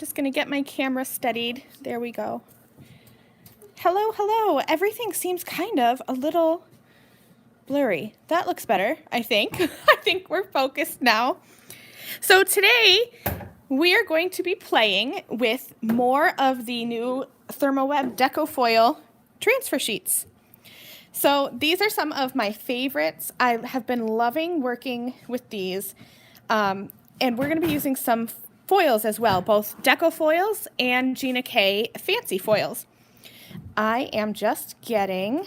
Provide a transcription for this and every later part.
Just gonna get my camera steadied. There we go. Hello, hello. Everything seems kind of a little blurry. That looks better, I think. I think we're focused now. So today we are going to be playing with more of the new ThermOWeb Deco Foil transfer sheets. So these are some of my favorites. I have been loving working with these. And we're going to be using some foils as well, both Deco foils and Gina K fancy foils. I am just getting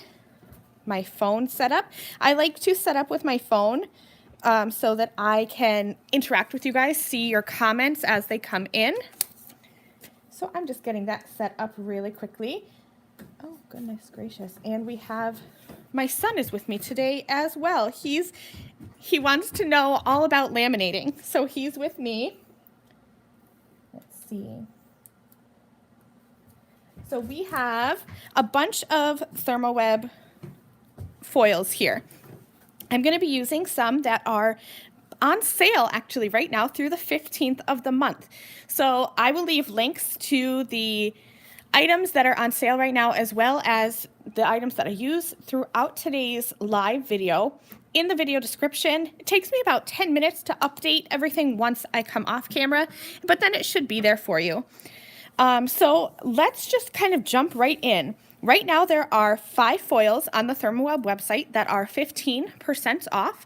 my phone set up. I like to set up with my phone so that I can interact with you guys, see your comments as they come in. So I'm just getting that set up really quickly. Oh, goodness gracious. And we have, my son is with me today as well. He wants to know all about laminating, so he's with me. Let's see. So we have a bunch of ThermOWeb foils here. I'm going to be using some that are on sale actually right now through the 15th of the month. So I will leave links to the items that are on sale right now, as well as the items that I use throughout today's live video in the video description. It takes me about 10 minutes to update everything once I come off camera, but then it should be there for you. So let's just kind of jump right in. Right now there are 5 foils on the ThermOWeb website that are 15% off.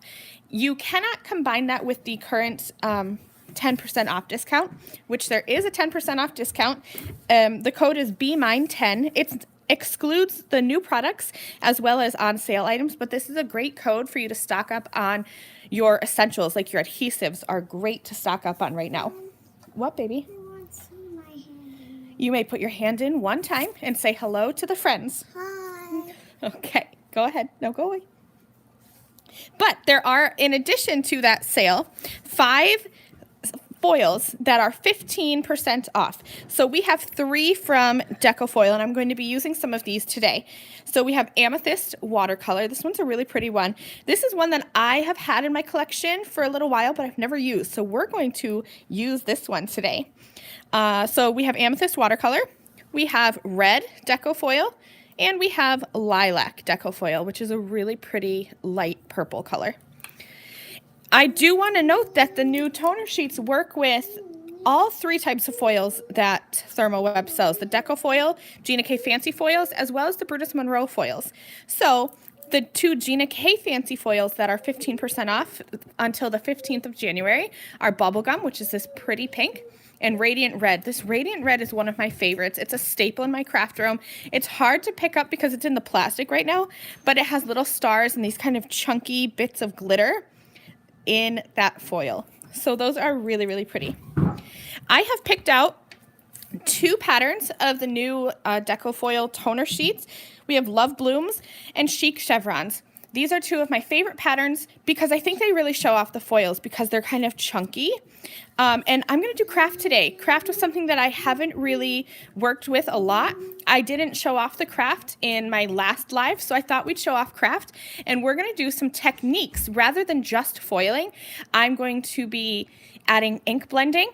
You cannot combine that with the current 10% off discount, which there is a 10% off discount. The code is BMINE10. It excludes the new products as well as on sale items, but this is a great code for you to stock up on your essentials, like your adhesives are great to stock up on right now. What, baby? You may put your hand in one time and say hello to the friends. Hi. Okay, go ahead. No, go away. But there are, in addition to that sale, 5 foils that are 15% off. So we have 3 from Deco Foil, and I'm going to be using some of these today. So we have Amethyst Watercolor. This one's a really pretty one. This is one that I have had in my collection for a little while, but I've never used. So we're going to use this one today. So we have Amethyst Watercolor. We have Red Deco Foil. And we have Lilac Deco Foil, which is a really pretty light purple color. I do want to note that the new toner sheets work with all 3 types of foils that ThermOWeb sells. The Deco Foil, Gina K Fancy foils, as well as the Brutus Monroe foils. So the 2 Gina K Fancy foils that are 15% off until the 15th of January are Bubblegum, which is this pretty pink, and Radiant Red. This Radiant Red is one of my favorites. It's a staple in my craft room. It's hard to pick up because it's in the plastic right now, but it has little stars and these kind of chunky bits of glitter in that foil. So those are really, really pretty. I have picked out 2 patterns of the new Deco Foil Toner Sheets. We have Love Blooms and Chic Chevrons. These are 2 of my favorite patterns because I think they really show off the foils because they're kind of chunky. And I'm going to do craft today. Craft was something that I haven't really worked with a lot. I didn't show off the craft in my last live, so I thought we'd show off craft. And we're going to do some techniques rather than just foiling. I'm going to be adding ink blending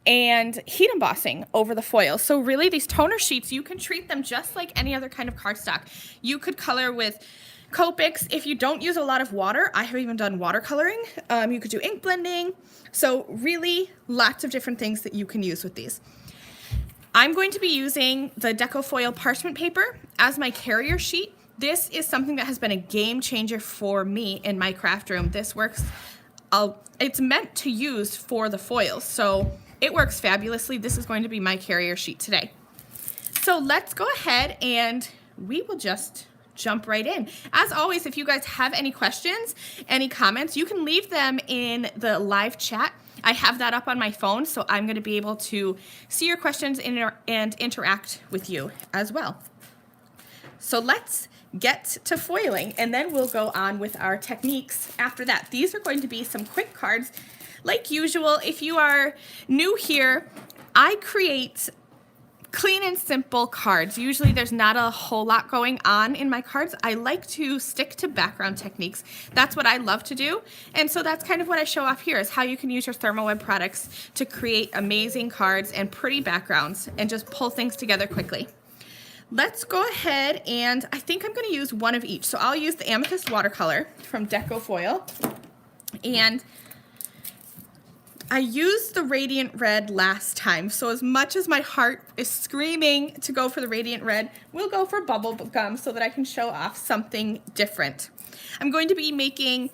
and heat embossing over the foil. So really these toner sheets, you can treat them just like any other kind of cardstock. You could color with Copics. If you don't use a lot of water, I have even done watercoloring. You could do ink blending. So really lots of different things that you can use with these. I'm going to be using the Deco Foil parchment paper as my carrier sheet. This is something that has been a game changer for me in my craft room. This works, it's meant to use for the foils, so it works fabulously. This is going to be my carrier sheet today. So let's go ahead and we will just jump right in. As always, if you guys have any questions, any comments, you can leave them in the live chat. I have that up on my phone, so I'm going to be able to see your questions and interact with you as well. So let's get to foiling, and then we'll go on with our techniques after that. These are going to be some quick cards. Like usual, if you are new here, I create clean and simple cards. Usually there's not a whole lot going on in my cards. I like to stick to background techniques. That's what I love to do. And so that's kind of what I show off here, is how you can use your ThermOWeb products to create amazing cards and pretty backgrounds and just pull things together quickly. Let's go ahead, and I think I'm going to use one of each. So I'll use the Amethyst watercolor from Deco Foil, and I used the Radiant Red last time, so as much as my heart is screaming to go for the Radiant Red, we'll go for bubble gum so that I can show off something different. I'm going to be making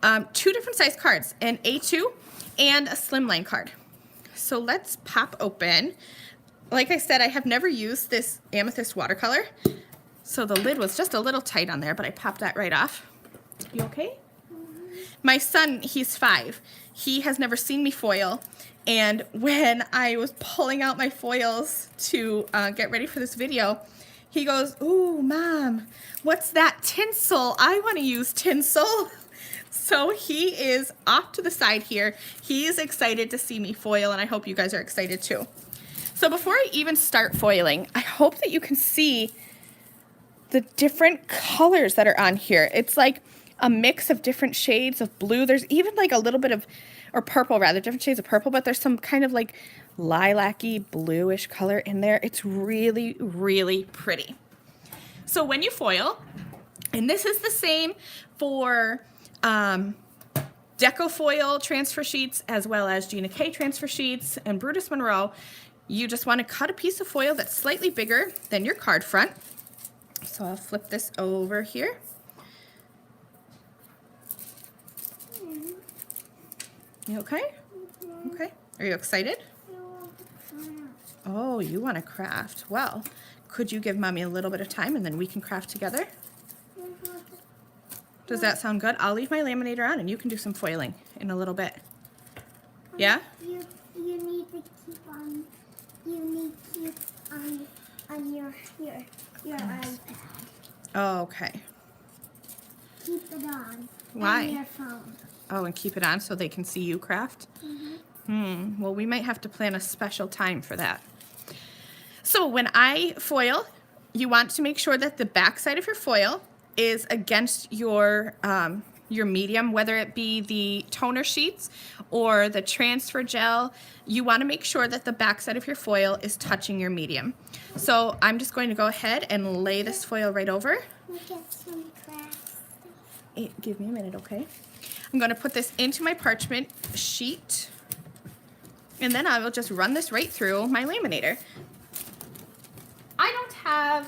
2 different size cards, an A2 and a slimline card. So let's pop open. Like I said, I have never used this Amethyst watercolor, so the lid was just a little tight on there, but I popped that right off. You okay? My son, he's 5. He has never seen me foil, and when I was pulling out my foils to get ready for this video, he goes, "Ooh, Mom, what's that tinsel? I want to use tinsel." So he is off to the side here. He is excited to see me foil, and I hope you guys are excited too. So before I even start foiling, I hope that you can see the different colors that are on here. It's like a mix of different shades of blue. There's even like a little bit of, or purple rather, different shades of purple, but there's some kind of like lilac-y bluish color in there. It's really, really pretty. So when you foil, and this is the same for Deco Foil transfer sheets as well as Gina K transfer sheets and Brutus Monroe, you just want to cut a piece of foil that's slightly bigger than your card front. So I'll flip this over here. You okay? Okay. Are you excited? Oh, you want to craft. Well, could you give Mommy a little bit of time and then we can craft together? Does that sound good? I'll leave my laminator on and you can do some foiling in a little bit. Yeah? You need to keep on. You need to keep on your iPad. Oh, okay. Keep it on. Why? On your phone. Oh, and keep it on so they can see you craft? Well, we might have to plan a special time for that. So when I foil, you want to make sure that the back side of your foil is against your medium, whether it be the toner sheets or the transfer gel. You want to make sure that the back side of your foil is touching your medium. So I'm just going to go ahead and lay this foil right over. Look at some crafts. Give me a minute, okay? I'm going to put this into my parchment sheet, and then I will just run this right through my laminator. I don't have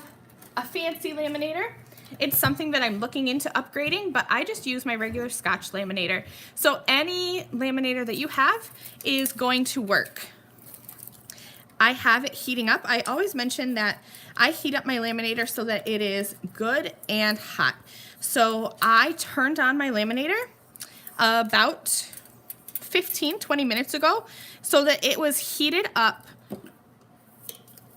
a fancy laminator. It's something that I'm looking into upgrading, but I just use my regular Scotch laminator. So any laminator that you have is going to work. I have it heating up. I always mention that I heat up my laminator so that it is good and hot. So I turned on my laminator about 15-20 minutes ago so that it was heated up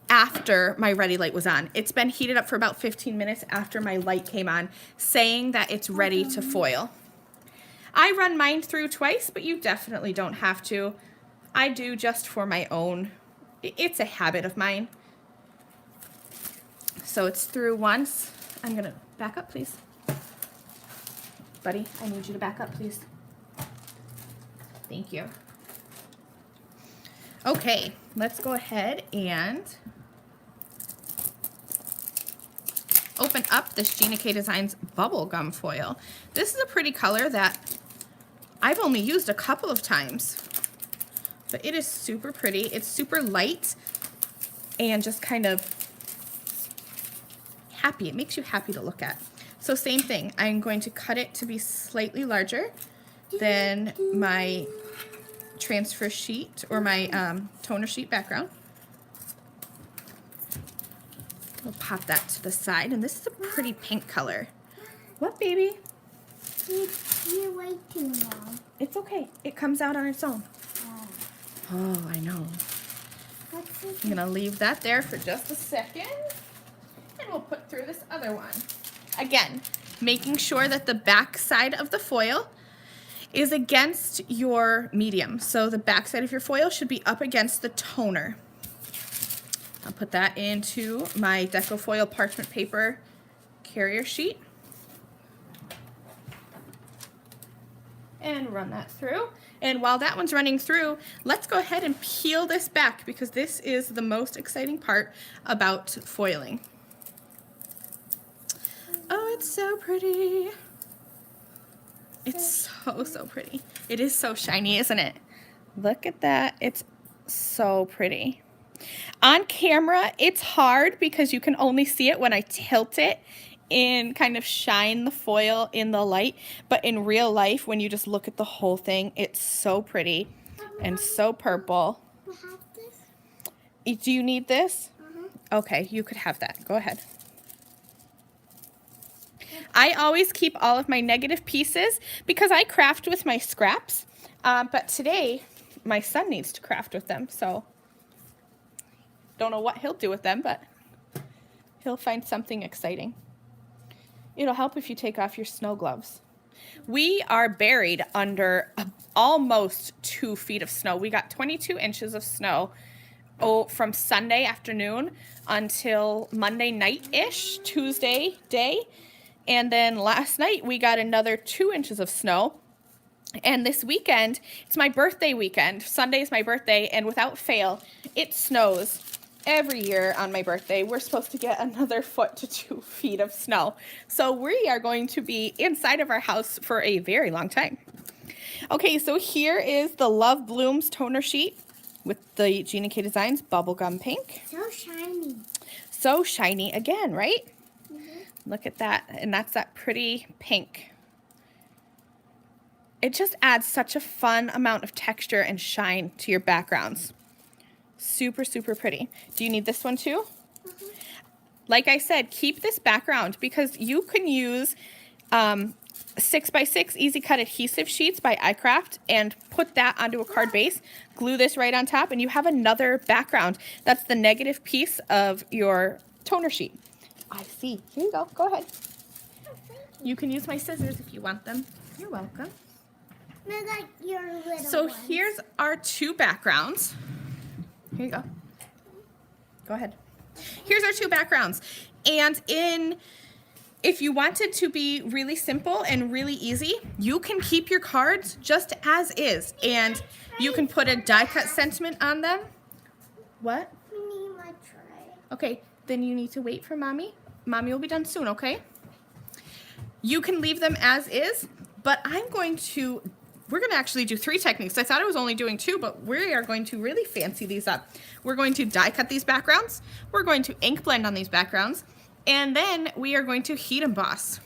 after my ready light was on. It's been heated up for about 15 minutes after my light came on, saying that it's ready to foil. I run mine through twice, but you definitely don't have to. I do just for my own. It's a habit of mine. So it's through once. I'm gonna back up, please. Buddy, I need you to back up, please. Thank you. Okay, let's go ahead and open up this Gina K Designs bubblegum foil. This is a pretty color that I've only used a couple of times, but it is super pretty. It's super light and just kind of happy. It makes you happy to look at. So same thing, I'm going to cut it to be slightly larger than my transfer sheet or my toner sheet background. We'll pop that to the side, and this is a pretty pink color. What, baby? You're way too long. It's okay. It comes out on its own. Oh, I know. I'm gonna leave that there for just a second, and we'll put through this other one. Again, making sure that the back side of the foil is against your medium. So the back side of your foil should be up against the toner. I'll put that into my Deco Foil parchment paper carrier sheet. And run that through. And while that one's running through, let's go ahead and peel this back because this is the most exciting part about foiling. Oh, it's so pretty. It's so pretty. It is so shiny, isn't it? Look at that. It's so pretty. On camera, it's hard because you can only see it when I tilt it and kind of shine the foil in the light. But in real life, when you just look at the whole thing, it's so pretty and so purple. Do you need this? Okay, you could have that. Go ahead. I always keep all of my negative pieces because I craft with my scraps. But today, my son needs to craft with them, so don't know what he'll do with them, but he'll find something exciting. It'll help if you take off your snow gloves. We are buried under almost 2 feet of snow. We got 22 inches of snow from Sunday afternoon until Monday night-ish, Tuesday day. And then last night we got another 2 inches of snow. And this weekend, it's my birthday weekend. Sunday is my birthday, and without fail, it snows every year on my birthday. We're supposed to get another 1 to 2 feet of snow. So we are going to be inside of our house for a very long time. Okay, so here is the Love Blooms toner sheet with the Gina K Designs bubblegum pink. So shiny. So shiny again, right? Look at that, and that's that pretty pink. It just adds such a fun amount of texture and shine to your backgrounds. Super, super pretty. Do you need this one too? Like I said, keep this background because you can use 6x6 Easy Cut adhesive sheets by iCraft and put that onto a card base, glue this right on top, and you have another background. That's the negative piece of your toner sheet. I see. Here you go. Go ahead. You can use my scissors if you want them. You're welcome. Like your little So ones. here's our 2 backgrounds. Here you go. Go ahead. Here's our 2 backgrounds. And if you want it to be really simple and really easy, you can keep your cards just as is. And you can put a die cut sentiment on them. What? We need my tray. Okay, then you need to wait for Mommy. Mommy will be done soon, okay? You can leave them as is, but we're going to actually do 3 techniques. I thought I was only doing 2, but we are going to really fancy these up. We're going to die cut these backgrounds, we're going to ink blend on these backgrounds, and then we are going to heat emboss.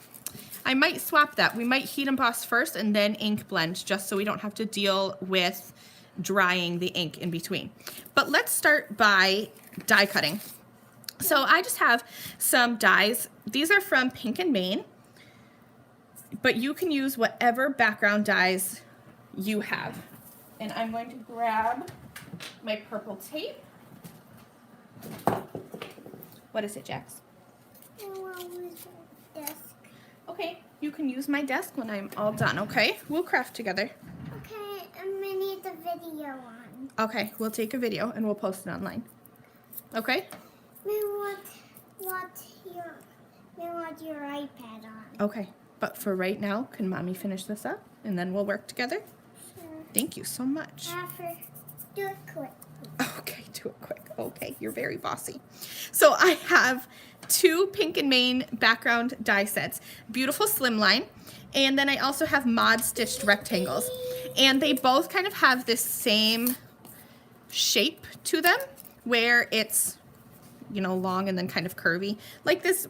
I might swap that. We might heat emboss first and then ink blend, just so we don't have to deal with drying the ink in between. But let's start by die cutting. So I just have some dies. These are from Pink and Main, but you can use whatever background dies you have. And I'm going to grab my purple tape. What is it, Jax? I want to use my desk. Okay, you can use my desk when I'm all done, okay? We'll craft together. Okay, I'm gonna need the video on. Okay, we'll take a video and we'll post it online. Okay? We want your iPad on. Okay, but for right now, can Mommy finish this up and then we'll work together? Sure. Thank you so much. Do it quick. Okay, do it quick. Okay, you're very bossy. So I have 2 Pink and Main background die sets, beautiful slimline, and then I also have mod stitched rectangles. And they both kind of have this same shape to them, where it's, long and then kind of curvy, like this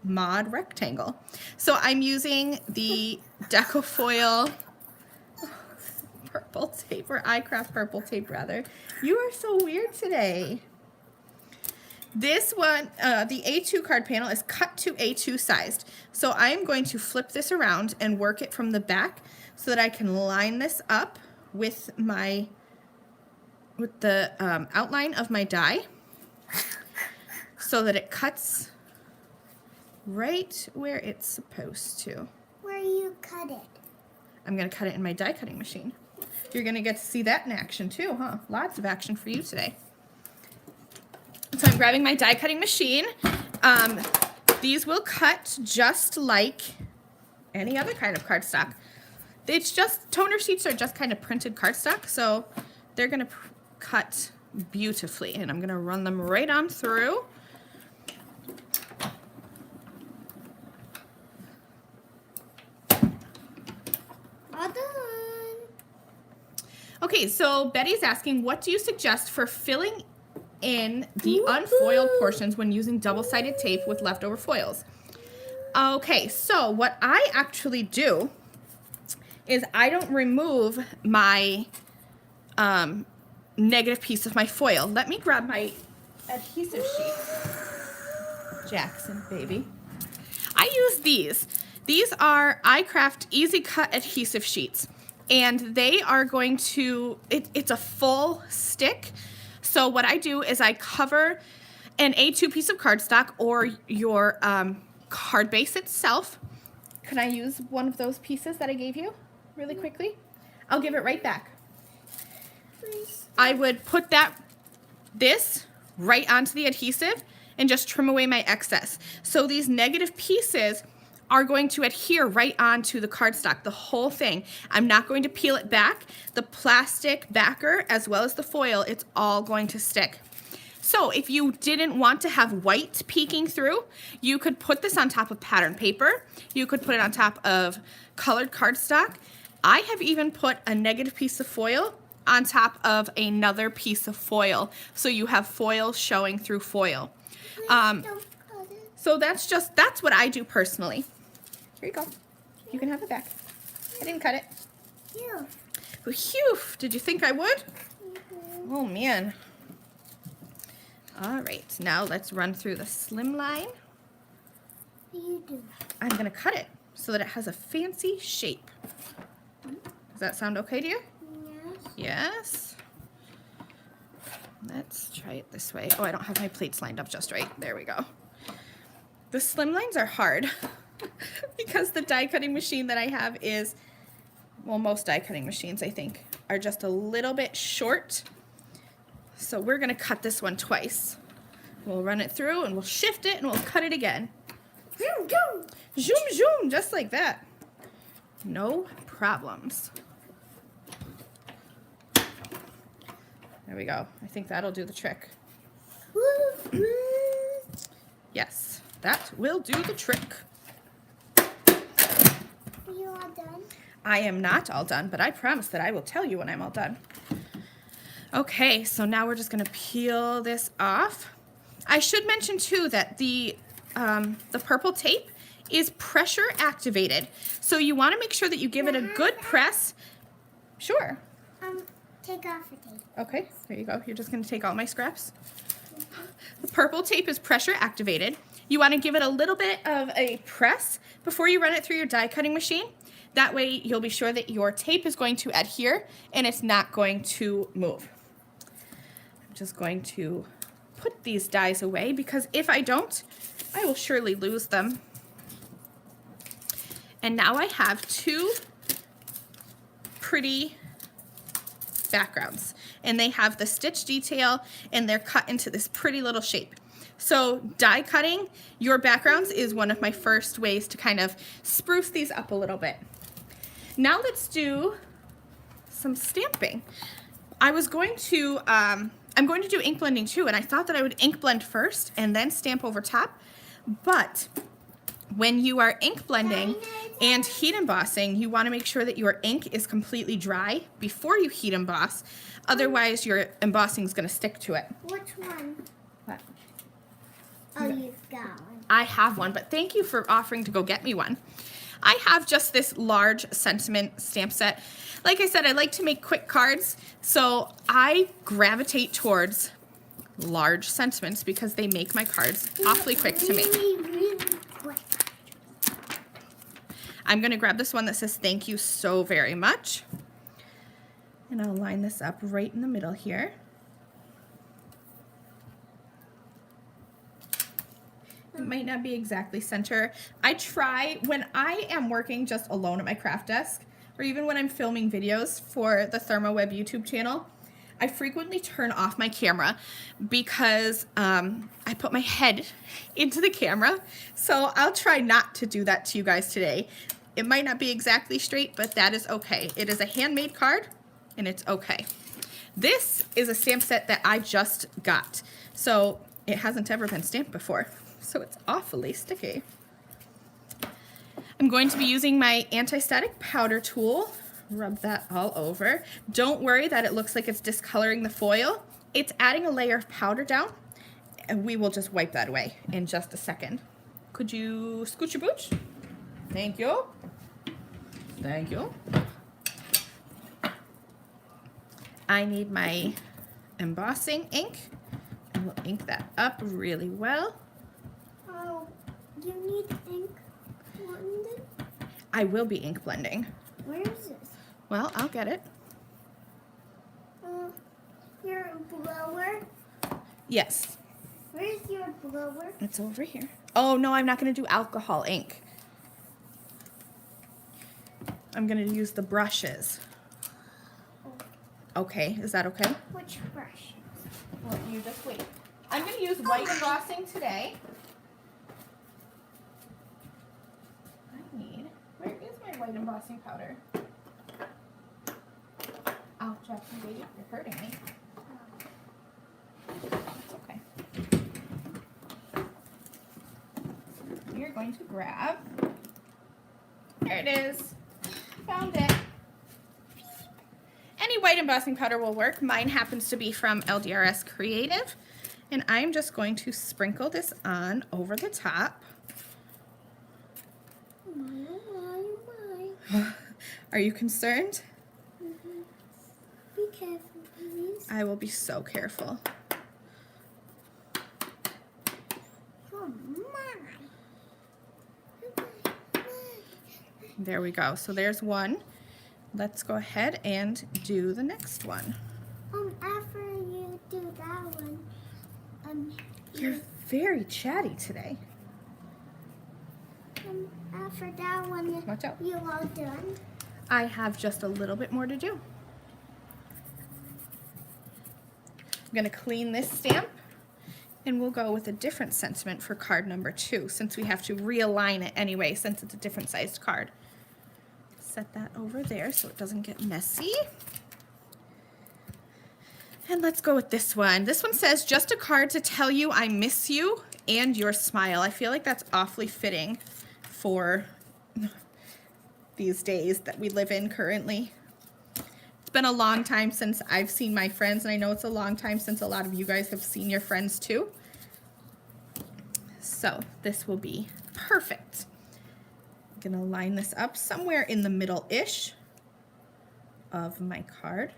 mod rectangle. So I'm using the Deco Foil purple tape, or iCraft purple tape rather. You are so weird today. This one, the A2 card panel is cut to A2 sized. So I'm going to flip this around and work it from the back so that I can line this up with the outline of my die so that it cuts right where it's supposed to. Where you cut it? I'm going to cut it in my die cutting machine. You're going to get to see that in action too, huh? Lots of action for you today. So I'm grabbing my die cutting machine. These will cut just like any other kind of cardstock. It's just, toner sheets are just kind of printed cardstock, so they're gonna cut beautifully, and I'm gonna run them right on through. All done. Okay, so Betty's asking, what do you suggest for filling in the unfoiled portions when using double-sided tape with leftover foils? Okay, so what I actually do is I don't remove my negative piece of my foil. Let me grab my adhesive sheet. Jackson, baby. I use these. These are iCraft Easy Cut adhesive sheets, and they are going to, it's a full stick. So what I do is I cover an A2 piece of cardstock or your card base itself. Can I use one of those pieces that I gave you really quickly? I'll give it right back. Please. I would put this right onto the adhesive and just trim away my excess. So these negative pieces are going to adhere right onto the cardstock, the whole thing. I'm not going to peel it back. The plastic backer as well as the foil, it's all going to stick. So if you didn't want to have white peeking through, you could put this on top of pattern paper. You could put it on top of colored cardstock. I have even put a negative piece of foil on top of another piece of foil, so you have foil showing through foil. So that's what I do personally. Here you go. You can have it back. I didn't cut it. Phew. Phew, did you think I would? Oh man. All right, now let's run through the slim line. What do you do? I'm gonna cut it so that it has a fancy shape. Does that sound okay to you? Yes. Yes. Let's try it this way. Oh, I don't have my plates lined up just right. There we go. The slim lines are hard because the die cutting machine that I have is, well, most die cutting machines I think are just a little bit short. So we're gonna cut this one twice. We'll run it through and we'll shift it and we'll cut it again. Zoom, zoom. Zoom, zoom, just like that. No problems. There we go. I think that'll do the trick. Yes, that will do the trick. Are you all done? I am not all done, but I promise that I will tell you when I'm all done. Okay, so now we're just gonna peel this off. I should mention too that the purple tape is pressure activated. So you wanna make sure that you give it a good press. Sure. Take off the tape. Okay, there you go. You're just gonna take all my scraps. The purple tape is pressure activated. You wanna give it a little bit of a press before you run it through your die cutting machine. That way you'll be sure that your tape is going to adhere and it's not going to move. I'm just going to put these dies away because if I don't, I will surely lose them. And now I have two pretty backgrounds, and they have the stitch detail and they're cut into this pretty little shape. So die cutting your backgrounds is one of my first ways to kind of spruce these up a little bit. Now let's do some stamping. I'm going to do ink blending too, and I thought that I would ink blend first and then stamp over top, but when you are ink blending and heat embossing, you want to make sure that your ink is completely dry before you heat emboss. Otherwise, your embossing is going to stick to it. Which one? What? Oh, you've got one. I have one, but thank you for offering to go get me one. I have just this large sentiment stamp set. Like I said, I like to make quick cards, so I gravitate towards large sentiments because they make my cards awfully quick to make. Really quick. I'm gonna grab this one that says thank you so very much. And I'll line this up right in the middle here. It might not be exactly center. I try, when I am working just alone at my craft desk, or even when I'm filming videos for the ThermOWeb YouTube channel, I frequently turn off my camera because I put my head into the camera. So I'll try not to do that to you guys today. It might not be exactly straight, but that is okay. It is a handmade card and it's okay. This is a stamp set that I just got. So it hasn't ever been stamped before. So it's awfully sticky. I'm going to be using my anti-static powder tool. Rub that all over. Don't worry that it looks like it's discoloring the foil. It's adding a layer of powder down, and we will just wipe that away in just a second. Could you scooch your booch? Thank you. Thank you. I need my embossing ink, and we'll ink that up really well. Oh, you need ink blended? I will be ink blending. Where is this? Well, I'll get it. Your blower? Yes. Where's your blower? It's over here. Oh, no, I'm not going to do alcohol ink. I'm going to use the brushes. Okay, is that okay? Which brush? Well, you just wait. I'm going to use white embossing today. Where is my white embossing powder? Oh, Jackie, wait, you're hurting me. It's okay. You're going to grab. There it is. Found it. Any white embossing powder will work. Mine happens to be from LDRS Creative. And I'm just going to sprinkle this on over the top. Are you concerned? Mm-hmm. Be careful, please. I will be so careful. There we go. So there's one. Let's go ahead and do the next one. After you do that one, you're very chatty today. After that one, watch out. You all done? I have just a little bit more to do. I'm going to clean this stamp, and we'll go with a different sentiment for card number 2, since we have to realign it anyway, since it's a different sized card. Set that over there so it doesn't get messy. And let's go with this one. This one says, just a card to tell you I miss you and your smile. I feel like that's awfully fitting for these days that we live in currently. It's been a long time since I've seen my friends, and I know it's a long time since a lot of you guys have seen your friends too. So this will be perfect. I'm gonna line this up somewhere in the middle-ish of my card.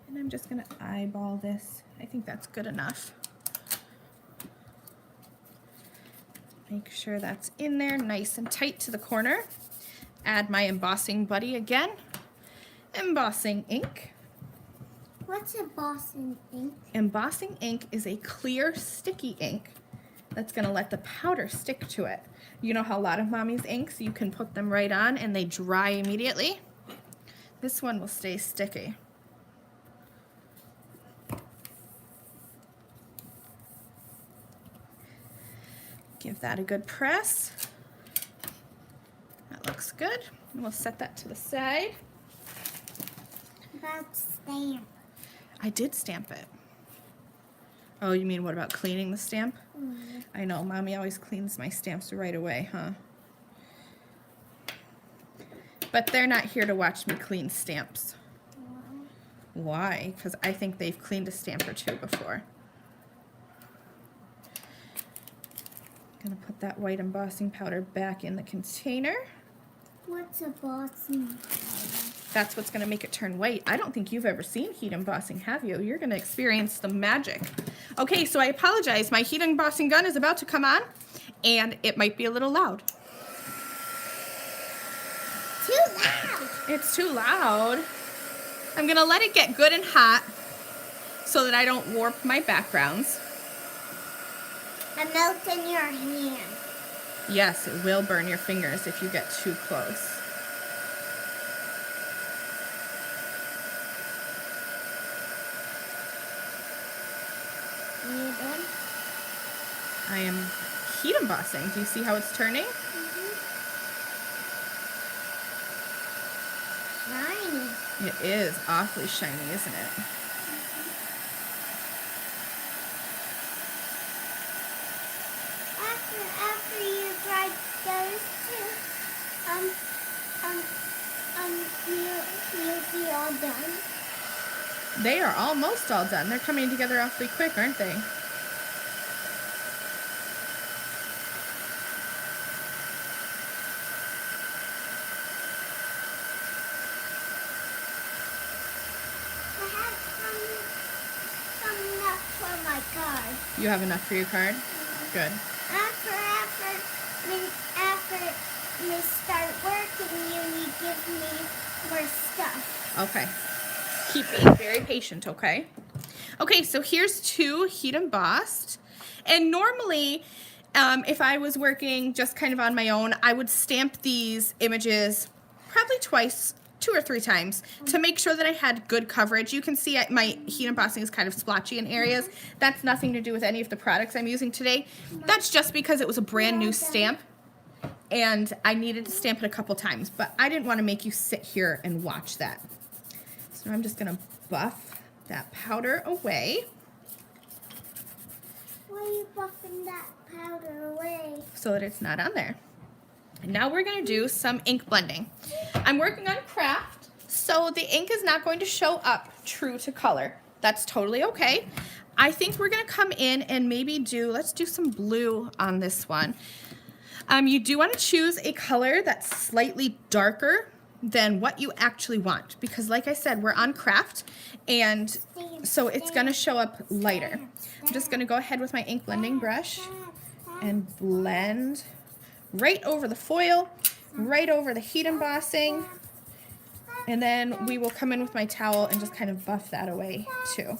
And I'm just gonna eyeball this. I think that's good enough. Make sure that's in there nice and tight to the corner. Add my embossing buddy again. Embossing ink. What's embossing ink? Embossing ink is a clear, sticky ink that's gonna let the powder stick to it. You know how a lot of mommy's inks, you can put them right on and they dry immediately? This one will stay sticky. Give that a good press. That looks good. And we'll set that to the side. About stamp. I did stamp it. Oh, you mean what about cleaning the stamp? Mm-hmm. I know, Mommy always cleans my stamps right away, huh? But they're not here to watch me clean stamps. Why? Because I think they've cleaned a stamp or two before. Gonna put that white embossing powder back in the container. What's embossing powder? That's what's gonna make it turn white. I don't think you've ever seen heat embossing, have you? You're gonna experience the magic. Okay, so I apologize. My heat embossing gun is about to come on, and it might be a little loud. Too loud! It's too loud. I'm gonna let it get good and hot so that I don't warp my backgrounds. A melt in your hand. Yes, it will burn your fingers if you get too close. I am heat embossing. Do you see how it's turning? Shiny. It is awfully shiny, isn't it? After you dried those two, you'll be all done. They are almost all done. They're coming together awfully quick, aren't they? I have some enough for my card. You have enough for your card? Good. After we start working, you give me more stuff. Okay. Keep being very patient, okay? Okay, so here's 2 heat embossed. And normally, if I was working just kind of on my own, I would stamp these images probably twice, 2 or 3 times to make sure that I had good coverage. You can see my heat embossing is kind of splotchy in areas. That's nothing to do with any of the products I'm using today. That's just because it was a brand new stamp and I needed to stamp it a couple times, but I didn't want to make you sit here and watch that. So I'm just going to buff that powder away. Why are you buffing that powder away? So that it's not on there. And now we're going to do some ink blending. I'm working on craft, so the ink is not going to show up true to color. That's totally okay. I think we're going to come in and maybe let's do some blue on this one. You do want to choose a color that's slightly darker than what you actually want, because like I said, we're on craft, and so it's going to show up lighter. I'm just going to go ahead with my ink blending brush and blend right over the foil, right over the heat embossing, and then we will come in with my towel and just kind of buff that away too.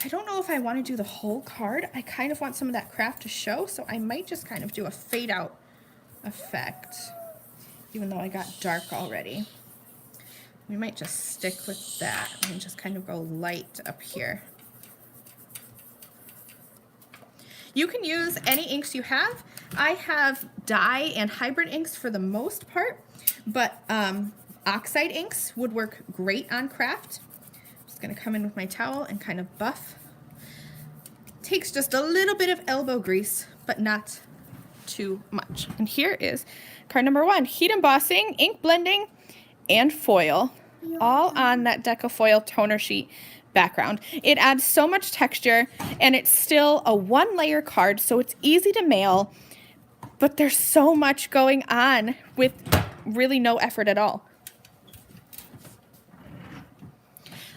I don't know if I want to do the whole card. I kind of want some of that craft to show, so I might just kind of do a fade out effect, even though I got dark already. We might just stick with that and just kind of go light up here. You can use any inks you have. I have dye and hybrid inks for the most part, but oxide inks would work great on craft. Just gonna come in with my towel and kind of buff. Takes just a little bit of elbow grease, but not too much. And here is card number 1, heat embossing, ink blending, and foil, all on that Deco Foil Toner Sheet background. It adds so much texture, and it's still a 1-layer card, so it's easy to mail, but there's so much going on with really no effort at all.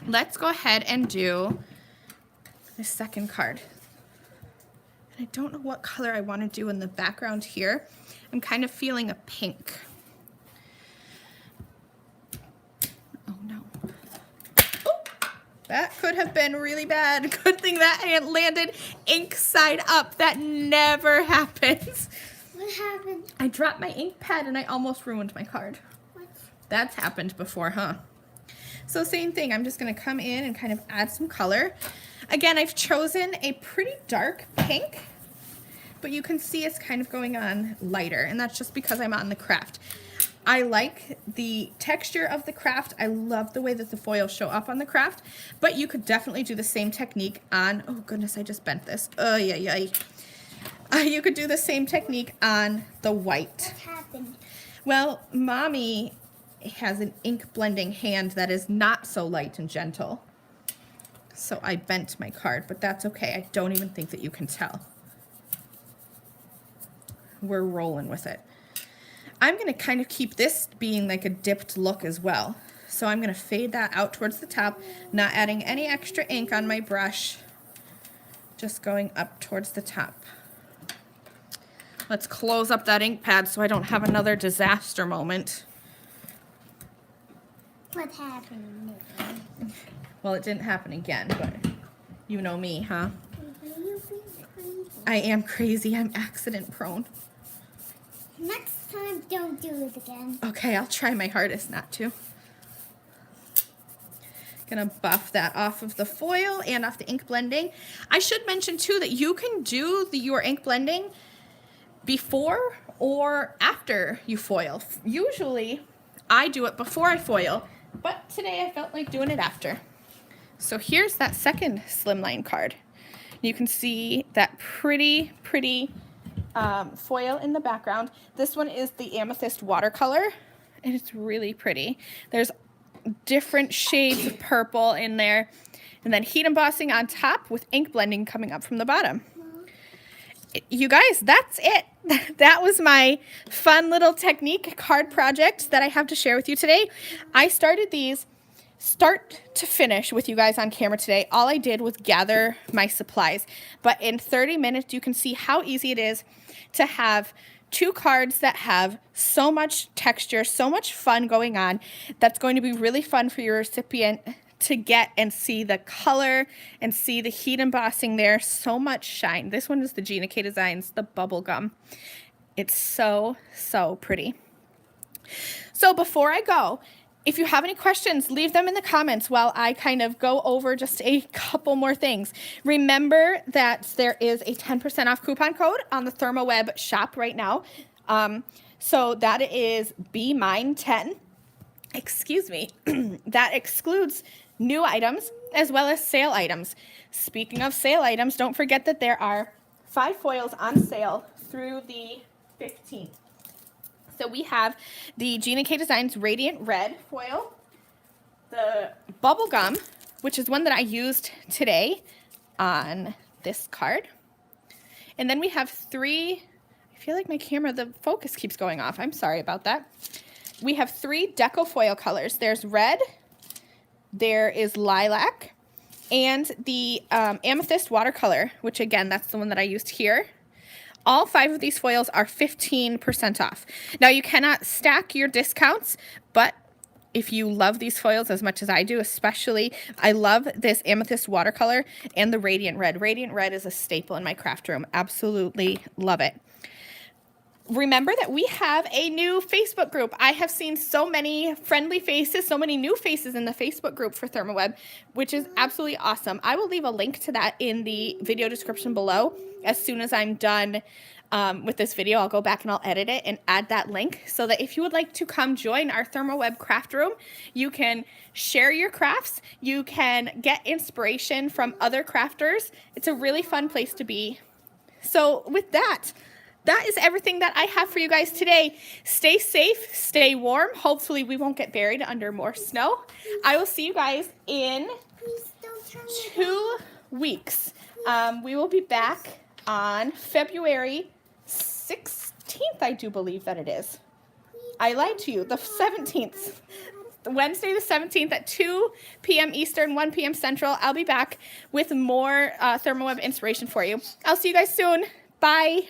Let's go ahead and do the second card. And I don't know what color I want to do in the background here. I'm kind of feeling a pink. Oh no. Oh, that could have been really bad. Good thing that landed ink side up. That never happens. What happened? I dropped my ink pad and I almost ruined my card. What? That's happened before, huh? So same thing, I'm just gonna come in and kind of add some color. Again, I've chosen a pretty dark pink, but you can see it's kind of going on lighter, and that's just because I'm on the craft. I like the texture of the craft. I love the way that the foils show up on the craft, but you could definitely do the same technique on, oh goodness, I just bent this. Oh, yeah. You could do the same technique on the white. What happened? Well, Mommy has an ink blending hand that is not so light and gentle. So I bent my card, but that's okay. I don't even think that you can tell. We're rolling with it. I'm going to kind of keep this being like a dipped look as well. So I'm going to fade that out towards the top, not adding any extra ink on my brush, just going up towards the top. Let's close up that ink pad so I don't have another disaster moment. What happened? Well, it didn't happen again, but you know me, huh? You be crazy. I am crazy. I'm accident prone. Next time, don't do it again. Okay, I'll try my hardest not to. Gonna buff that off of the foil and off the ink blending. I should mention too that you can do your ink blending before or after you foil. Usually I do it before I foil, but today I felt like doing it after. So here's that second slimline card. You can see that pretty foil in the background. This one is the amethyst watercolor, and it's really pretty. There's different shades of purple in there, and then heat embossing on top with ink blending coming up from the bottom. You guys, that's it. That was my fun little technique card project that I have to share with you today. I started these start to finish with you guys on camera today. All I did was gather my supplies, but in 30 minutes you can see how easy it is to have two cards that have so much texture, so much fun going on. That's going to be really fun for your recipient to get and see the color and see the heat embossing there. So much shine. This one is the Gina K Designs, the bubble gum. It's so pretty. So before I go, if you have any questions, leave them in the comments while I kind of go over just a couple more things. Remember that there is a 10% off coupon code on the ThermOWeb shop right now. So that is BMINE10. Excuse me. That excludes new items as well as sale items. Speaking of sale items, don't forget that there are 5 foils on sale through the 15th. So we have the Gina K Designs Radiant Red foil, the bubble gum, which is one that I used today on this card. And then we have 3, I feel like my camera, the focus keeps going off. I'm sorry about that. We have 3 Deco Foil colors. There's red, there is lilac, and the amethyst watercolor, which again, that's the one that I used here. All 5 of these foils are 15% off. Now you cannot stack your discounts, but if you love these foils as much as I do, especially, I love this amethyst watercolor and the Radiant Red. Radiant Red is a staple in my craft room. Absolutely love it. Remember that we have a new Facebook group. I have seen so many friendly faces, so many new faces in the Facebook group for ThermOWeb, which is absolutely awesome. I will leave a link to that in the video description below. As soon as I'm done with this video, I'll go back and I'll edit it and add that link so that if you would like to come join our ThermOWeb craft room, you can share your crafts, you can get inspiration from other crafters. It's a really fun place to be. So with that is everything that I have for you guys today. Stay safe, stay warm. Hopefully we won't get buried under more snow. I will see you guys in 2 weeks. We will be back on February 16th, I do believe that it is. I lied to you, the 17th. Wednesday the 17th at 2 p.m. Eastern, 1 p.m. Central. I'll be back with more ThermOWeb inspiration for you. I'll see you guys soon. Bye.